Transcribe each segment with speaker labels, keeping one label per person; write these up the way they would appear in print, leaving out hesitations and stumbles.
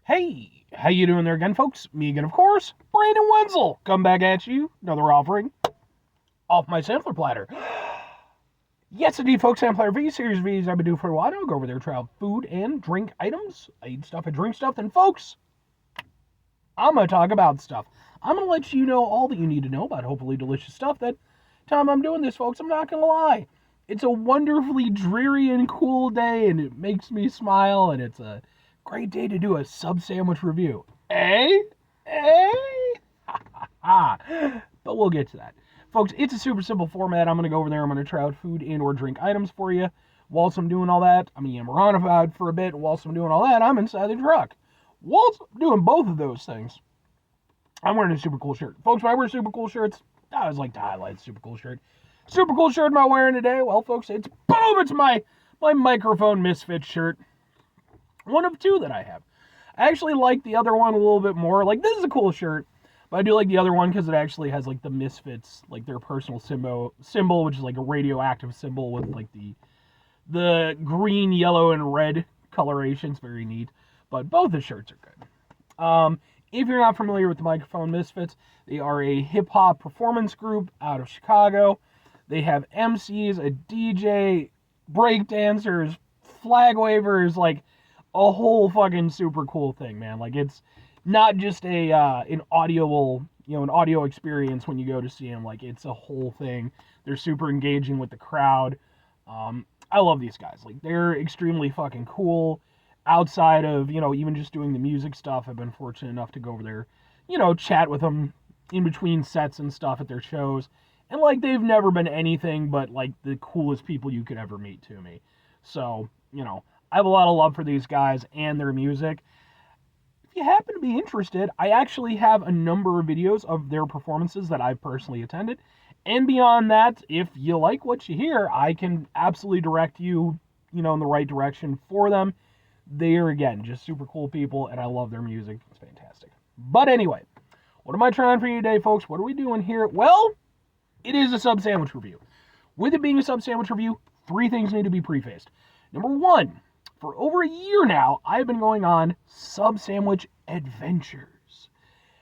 Speaker 1: Hey, how you doing there again, folks? Me again, of course, Brandon Wenzel. Come back at you, another offering off my sampler platter. Yes, indeed, folks, sampler V-series videos I've been doing for a while. I'll go over there, try out food and drink items. I eat stuff, I drink stuff, and folks, I'm going to talk about stuff. I'm going to let you know all that you need to know about hopefully delicious stuff. That time I'm doing this, folks, I'm not going to lie. It's a wonderfully dreary and cool day, and it makes me smile, and it's a great day to do a sub sandwich review. Eh? Eh? But we'll get to that. Folks, it's a super simple format. I'm going to go over there. I'm going to try out food and or drink items for you. Whilst I'm doing all that, I'm going to yammer on about it for a bit. Whilst I'm doing all that, I'm inside the truck. Whilst I'm doing both of those things, I'm wearing a super cool shirt. Folks, when I wear super cool shirts, I always like to highlight super cool shirt. Super cool shirt am I wearing today? Well, folks, it's boom! It's my microphone misfit shirt. One of two that I have. I actually like the other one a little bit more. Like, this is a cool shirt, but I do like the other one because it actually has, like, the Misfits, like, their personal symbol, which is, like, a radioactive symbol with, like, the green, yellow, and red colorations. Very neat. But both the shirts are good. If you're not familiar with the Microphone Misfits, they are a hip-hop performance group out of Chicago. They have MCs, a DJ, break dancers, flag wavers, like, a whole fucking super cool thing, man. Like, it's not just an audio experience when you go to see them. Like, it's a whole thing. They're super engaging with the crowd. I love these guys. Like, they're extremely fucking cool. Outside of, even just doing the music stuff, I've been fortunate enough to go over there, chat with them in between sets and stuff at their shows. And, like, they've never been anything but, like, the coolest people you could ever meet to me. So, I have a lot of love for these guys and their music. If you happen to be interested, I actually have a number of videos of their performances that I've personally attended. And beyond that, if you like what you hear, I can absolutely direct you, in the right direction for them. They are, again, just super cool people, and I love their music. It's fantastic. But anyway, what am I trying for you today, folks? What are we doing here? Well, it is a sub sandwich review. With it being a sub sandwich review, 3 things need to be prefaced. Number 1, for over a year now, I've been going on sub sandwich adventures.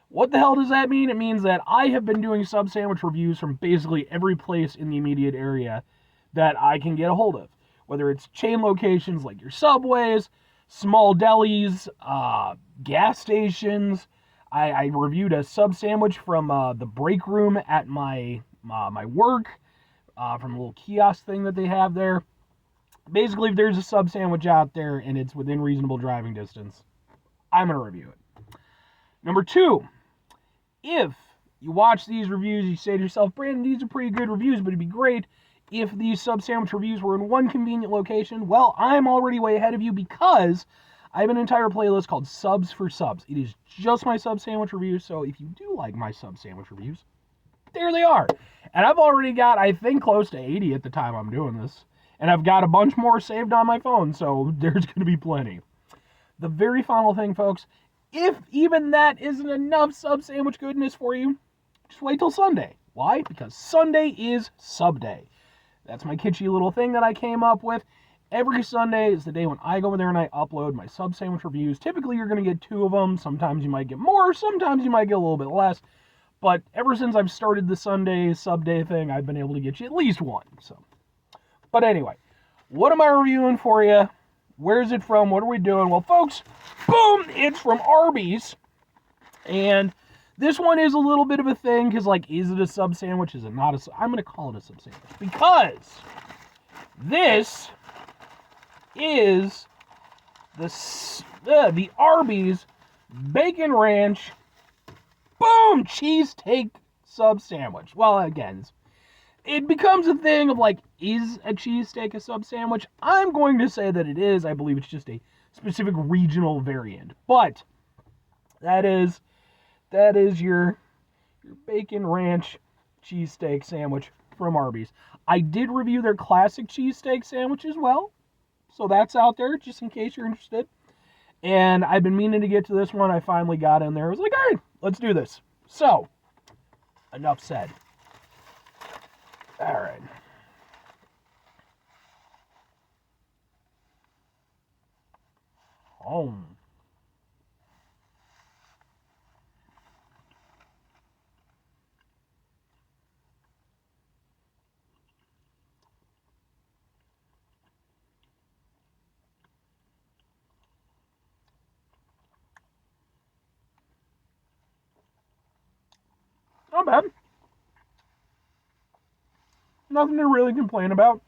Speaker 1: What the hell does that mean? It means that I have been doing sub sandwich reviews from basically every place in the immediate area that I can get a hold of. Whether it's chain locations like your Subways, small delis, gas stations. I reviewed a sub sandwich from the break room at my work, from a little kiosk thing that they have there. Basically, if there's a sub sandwich out there and it's within reasonable driving distance, I'm going to review it. Number 2, if you watch these reviews, you say to yourself, Brandon, these are pretty good reviews, but it'd be great if these sub sandwich reviews were in one convenient location. Well, I'm already way ahead of you because I have an entire playlist called Subs for Subs. It is just my sub sandwich reviews, so if you do like my sub sandwich reviews, there they are. And I've already got, I think, close to 80 at the time I'm doing this. And I've got a bunch more saved on my phone, so there's going to be plenty. The very final thing, folks, if even that isn't enough sub sandwich goodness for you, just wait till Sunday. Why? Because Sunday is SUBday. That's my kitschy little thing that I came up with. Every Sunday is the day when I go over there and I upload my sub sandwich reviews. Typically, you're going to get 2 of them. Sometimes you might get more. Sometimes you might get a little bit less. But ever since I've started the Sunday SUBday thing, I've been able to get you at least one. But anyway, what am I reviewing for you? Where's it from? What are we doing? Well, folks, boom, it's from Arby's. And this one is a little bit of a thing because, like, is it a sub sandwich? Is it not a? I'm going to call it a sub sandwich because this is the Arby's Bacon Ranch boom cheesesteak sub sandwich. Well, again, it becomes a thing of, like, is a cheesesteak a sub sandwich? I'm going to say that it is. I believe it's just a specific regional variant. But that is your Bacon Ranch cheesesteak sandwich from Arby's. I did review their classic cheesesteak sandwich as well. So that's out there, just in case you're interested. And I've been meaning to get to this one. I finally got in there. I was like, all right, let's do this. So, enough said. All right. Home. not bad. Nothing to really complain about.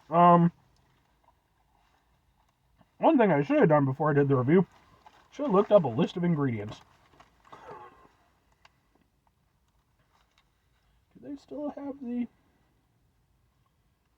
Speaker 1: One thing I should have done before I did the review, should have looked up a list of ingredients. Do they still have the...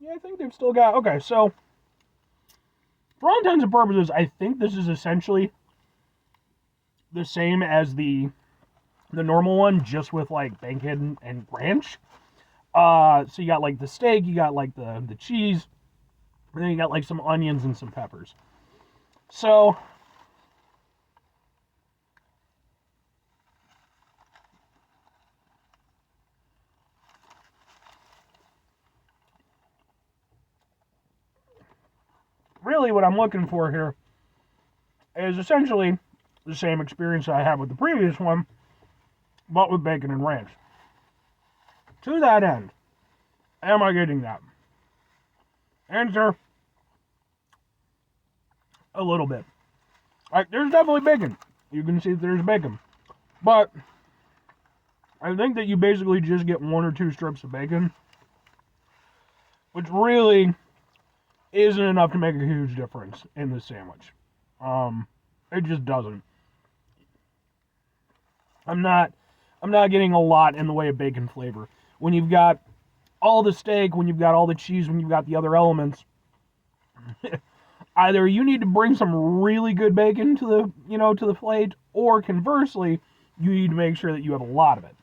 Speaker 1: Yeah, I think they've still got... Okay, so... For all intents and purposes, I think this is essentially the same as the normal one, just with, like, bacon and ranch. So you got, like, the steak, you got, like, the cheese, and then you got, like, some onions and some peppers. So... really what I'm looking for here is essentially the same experience I had with the previous one, but with bacon and ranch. To that end, am I getting that? Answer, a little bit. Like, there's definitely bacon. You can see that there's bacon. But I think that you basically just get 1 or 2 strips of bacon, which really isn't enough to make a huge difference in this sandwich. It just doesn't. I'm not getting a lot in the way of bacon flavor. When you've got all the steak, when you've got all the cheese, when you've got the other elements, either you need to bring some really good bacon to the plate, or conversely, you need to make sure that you have a lot of it.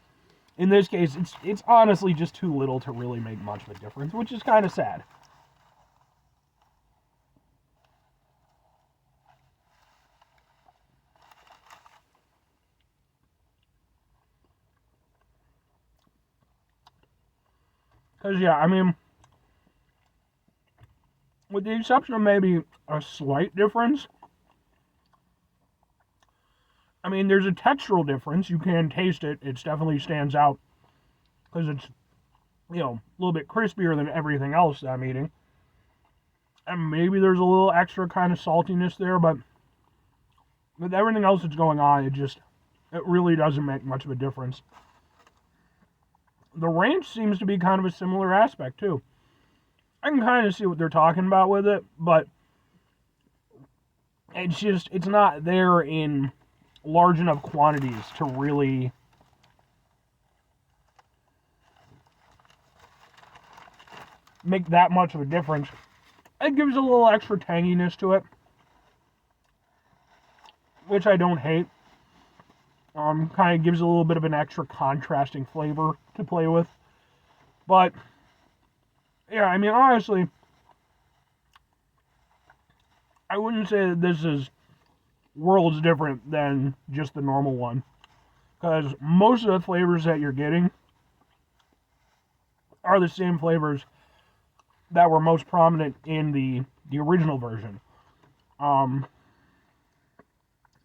Speaker 1: In this case, it's honestly just too little to really make much of a difference, which is kind of sad. Because, yeah, I mean, with the exception of maybe a slight difference, I mean, there's a textural difference. You can taste it. It definitely stands out because it's, a little bit crispier than everything else that I'm eating. And maybe there's a little extra kind of saltiness there, but with everything else that's going on, it really doesn't make much of a difference. The ranch seems to be kind of a similar aspect, too. I can kind of see what they're talking about with it, but it's not there in large enough quantities to really make that much of a difference. It gives a little extra tanginess to it, which I don't hate. Kind of gives a little bit of an extra contrasting flavor to play with. But, yeah, I mean, honestly, I wouldn't say that this is worlds different than just the normal one. Because most of the flavors that you're getting are the same flavors that were most prominent in the original version. You're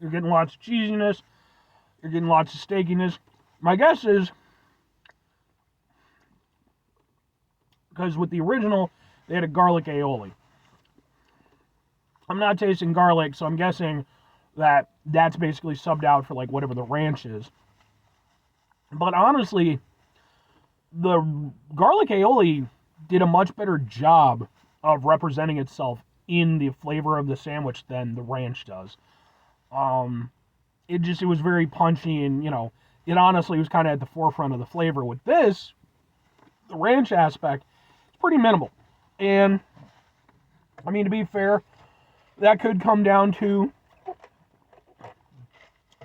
Speaker 1: getting lots of cheesiness. You're getting lots of steakiness. My guess is, because with the original, they had a garlic aioli. I'm not tasting garlic, so I'm guessing that that's basically subbed out for like whatever the ranch is. But honestly, the garlic aioli did a much better job of representing itself in the flavor of the sandwich than the ranch does. It was very punchy, and, it honestly was kind of at the forefront of the flavor. With this, the ranch aspect, it's pretty minimal. And, I mean, to be fair, that could come down to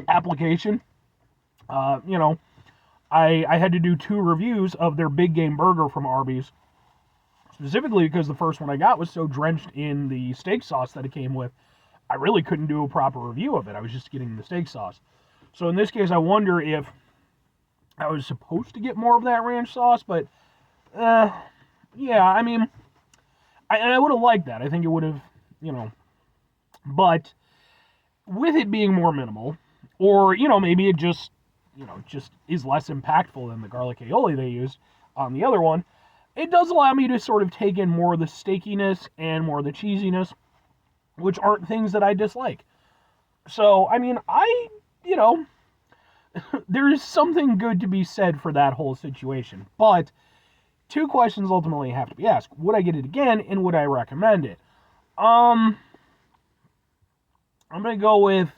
Speaker 1: application. I had to do 2 reviews of their Big Game Burger from Arby's, specifically because the first one I got was so drenched in the steak sauce that it came with, I really couldn't do a proper review of it. I was just getting the steak sauce. So in this case, I wonder if I was supposed to get more of that ranch sauce, but, yeah, I mean, I would have liked that. I think it would have, but with it being more minimal, or, maybe it just is less impactful than the garlic aioli they used on the other one, it does allow me to sort of take in more of the steakiness and more of the cheesiness, which aren't things that I dislike. So, I mean, there is something good to be said for that whole situation. But two questions ultimately have to be asked. Would I get it again, and would I recommend it? I'm going to go with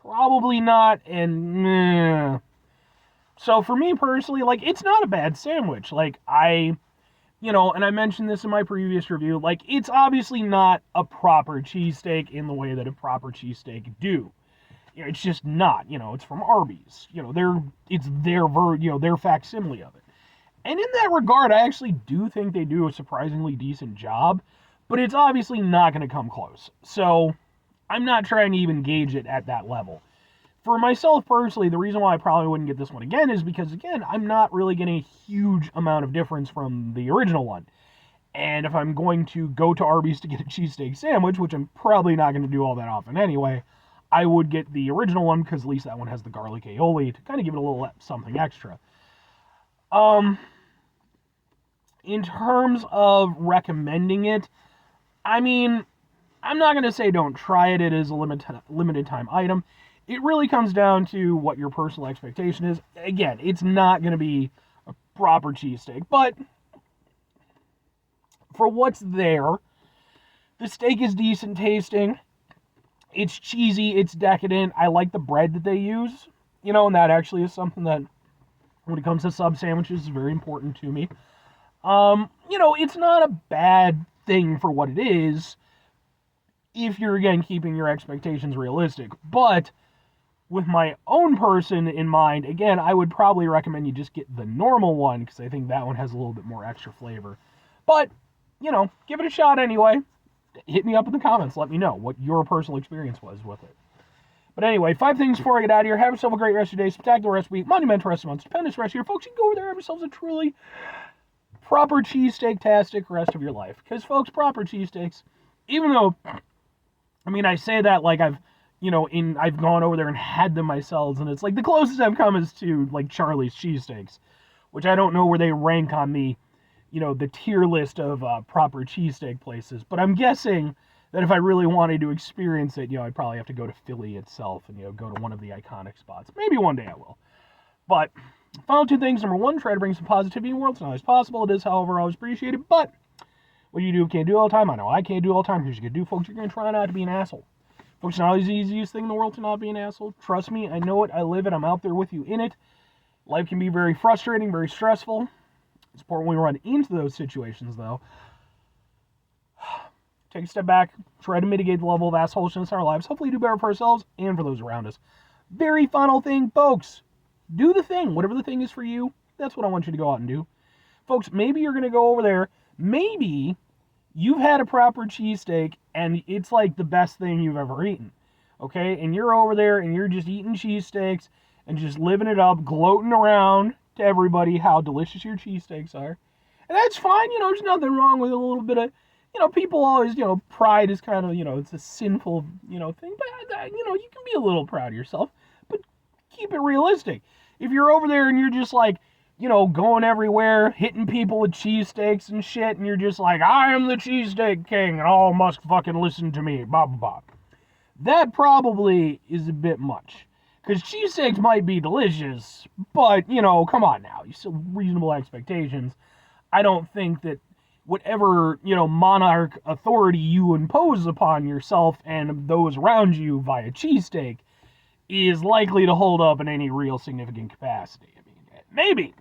Speaker 1: probably not, and meh. So for me personally, like, it's not a bad sandwich. Like, and I mentioned this in my previous review, like, it's obviously not a proper cheesesteak in the way that a proper cheesesteak do. It's just not. It's from Arby's. It's their facsimile of it. And in that regard, I actually do think they do a surprisingly decent job, but it's obviously not going to come close. So I'm not trying to even gauge it at that level. For myself personally, the reason why I probably wouldn't get this one again is because, again, I'm not really getting a huge amount of difference from the original one. And if I'm going to go to Arby's to get a cheesesteak sandwich, which I'm probably not going to do all that often anyway, I would get the original one because at least that one has the garlic aioli to kind of give it a little something extra. In terms of recommending it, I mean, I'm not going to say don't try it. It is a limited time item. It really comes down to what your personal expectation is. Again, it's not going to be a proper cheesesteak, but for what's there, the steak is decent tasting. It's cheesy. It's decadent. I like the bread that they use, and that actually is something that, when it comes to sub sandwiches, is very important to me. It's not a bad thing for what it is, if you're, again, keeping your expectations realistic. But with my own person in mind, again, I would probably recommend you just get the normal one, because I think that one has a little bit more extra flavor. But, give it a shot anyway. Hit me up in the comments. Let me know what your personal experience was with it. But anyway, 5 things before I get out of here. Have yourself a great rest of your day, spectacular rest of the week, monumental rest of the month, stupendous rest of your folks. You can go over there and have yourselves a truly proper cheesesteak-tastic rest of your life. Because, folks, proper cheesesteaks, even though, I say that like I've gone over there and had them myself, and it's like the closest I've come is to, like, Charlie's cheesesteaks, which I don't know where they rank on the, the tier list of proper cheesesteak places. But I'm guessing that if I really wanted to experience it, I'd probably have to go to Philly itself and, go to one of the iconic spots. Maybe one day I will. But final 2 things. Number 1, try to bring some positivity in the world. It's not always possible. It is, however, always appreciated. But what you can't do all the time. I know I can't do all the time. Here's what you can do, folks. You're going to try not to be an asshole. Folks, it's not always the easiest thing in the world to not be an asshole. Trust me, I know it. I live it. I'm out there with you in it. Life can be very frustrating, very stressful. It's important when we run into those situations, though. Take a step back. Try to mitigate the level of assholishness in our lives. Hopefully do better for ourselves and for those around us. Very final thing, folks. Do the thing. Whatever the thing is for you, that's what I want you to go out and do. Folks, maybe you're going to go over there. Maybe you've had a proper cheesesteak and it's like the best thing you've ever eaten. Okay? And you're over there and you're just eating cheesesteaks and just living it up, gloating around to everybody how delicious your cheesesteaks are. And that's fine. There's nothing wrong with a little bit of, people always, pride is kind of, it's a sinful, thing. But, you can be a little proud of yourself. But keep it realistic. If you're over there and you're just like, going everywhere, hitting people with cheesesteaks and shit, and you're just like, I am the cheesesteak king, and all must fucking listen to me, blah, blah, blah. That probably is a bit much. Because cheesesteaks might be delicious, but, come on now. You still reasonable expectations. I don't think that whatever, monarch authority you impose upon yourself and those around you via cheesesteak is likely to hold up in any real significant capacity. I mean, maybe.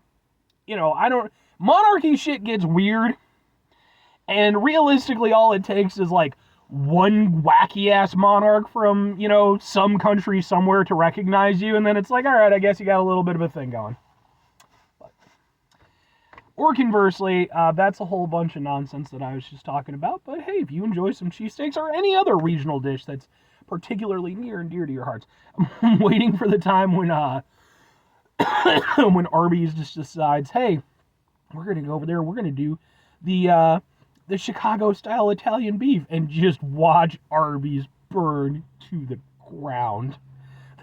Speaker 1: Monarchy shit gets weird, and realistically all it takes is, like, one wacky-ass monarch from, some country somewhere to recognize you, and then it's like, alright, I guess you got a little bit of a thing going. Or conversely, that's a whole bunch of nonsense that I was just talking about, but hey, if you enjoy some cheesesteaks or any other regional dish that's particularly near and dear to your hearts, I'm waiting for the time when, when Arby's just decides, hey, we're going to go over there, we're going to do the Chicago-style Italian beef, and just watch Arby's burn to the ground.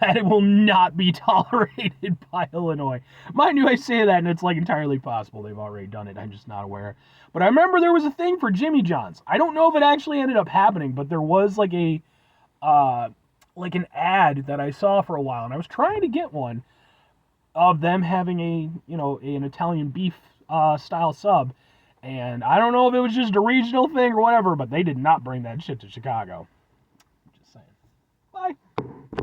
Speaker 1: That it will not be tolerated by Illinois. Mind you, I say that, and it's like entirely possible they've already done it. I'm just not aware. But I remember there was a thing for Jimmy John's. I don't know if it actually ended up happening, but there was like a like an ad that I saw for a while, and I was trying to get one of them having a, an Italian beef style sub. And I don't know if it was just a regional thing or whatever, but they did not bring that shit to Chicago. Just saying. Bye.